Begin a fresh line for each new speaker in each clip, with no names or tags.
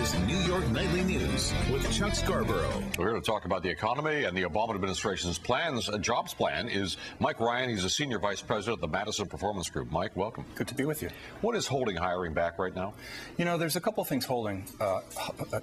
is New York Nightly News with Chuck Scarborough.
We're here to talk about the economy and the Obama administration's plans. A jobs plan is Mike Ryan. He's a senior vice president of the Madison Performance Group. Mike, welcome.
Good to be with you.
What is holding hiring back right now?
You know, there's a couple of things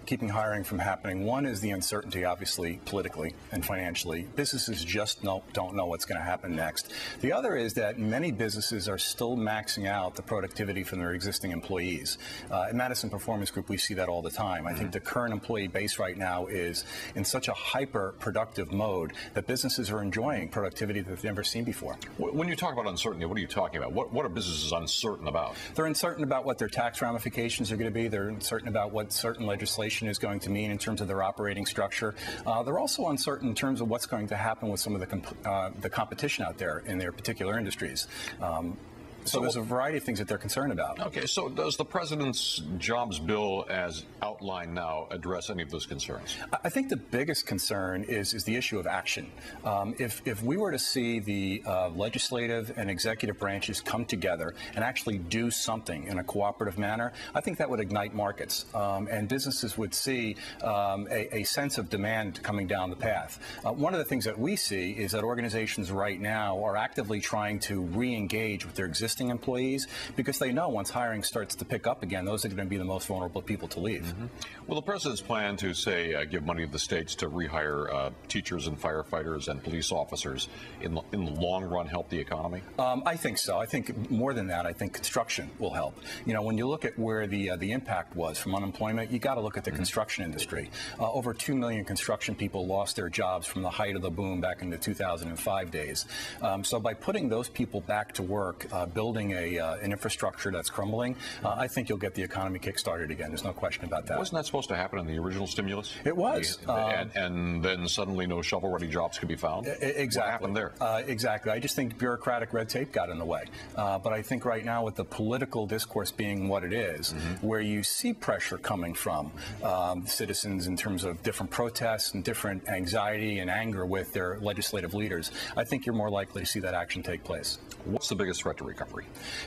keeping hiring from happening. One is the uncertainty, obviously, politically and financially. Businesses just don't know what's going to happen next. The other is that many businesses are still maxing out the productivity from their existing employees. At Madison Performance Group, we see that all the time. I think the current employee base right now is in such a hyper-productive mode that businesses are enjoying productivity that they've never seen before.
When you talk about uncertainty, what are you talking about? What are businesses uncertain about?
They're uncertain about what their tax ramifications are going to be. They're uncertain about what certain legislation is going to mean in terms of their operating structure. They're also uncertain in terms of what's going to happen with some of the competition out there in their particular industries. So there's a variety of things that they're concerned about.
Okay, so does the president's jobs bill as outlined now address any of those concerns?
I think the biggest concern is the issue of action. If we were to see the legislative and executive branches come together and actually do something in a cooperative manner, I think that would ignite markets, and businesses would see a sense of demand coming down the path. One of the things that we see is that organizations right now are actively trying to re-engage with their existing employees because they know once hiring starts to pick up again, those are going to be the most vulnerable people to leave.
Well, the president's plan to, say, give money to the states to rehire teachers and firefighters and police officers in the long run help the economy?
I think so. I think more than that, I think construction will help. You know, when you look at where the impact was from unemployment, you got to look at the construction industry. Over 2 million construction people lost their jobs from the height of the boom back in the 2005 days. So by putting those people back to work, building an infrastructure that's crumbling, I think you'll get the economy kick-started again. There's no question about that.
Wasn't that supposed to happen in the original stimulus?
It was.
And then suddenly no shovel-ready jobs could be found?
Exactly.
What happened there?
Exactly. I just think bureaucratic red tape got in the way. But I think right now with the political discourse being what it is, where you see pressure coming from citizens in terms of different protests and different anxiety and anger with their legislative leaders, I think you're more likely to see that action take place.
What's the biggest threat to recovery?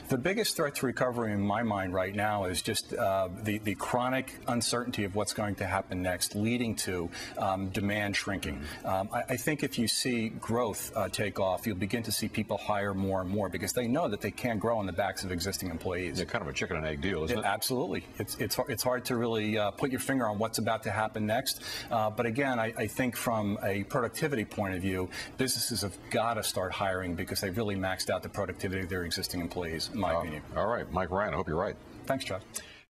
The biggest threat to recovery in my mind right now is just the chronic uncertainty of what's going to happen next, leading to demand shrinking. I think if you see growth take off, you'll begin to see people hire more and more because they know that they can't grow on the backs of existing employees.
It's kind of a chicken and egg deal, isn't it?
Absolutely. It's hard to really put your finger on what's about to happen next. But again, I think from a productivity point of view, businesses have got to start hiring because they've really maxed out the productivity of their existing employees, in my opinion.
All right. Mike Ryan, I hope you're right.
Thanks, Chuck.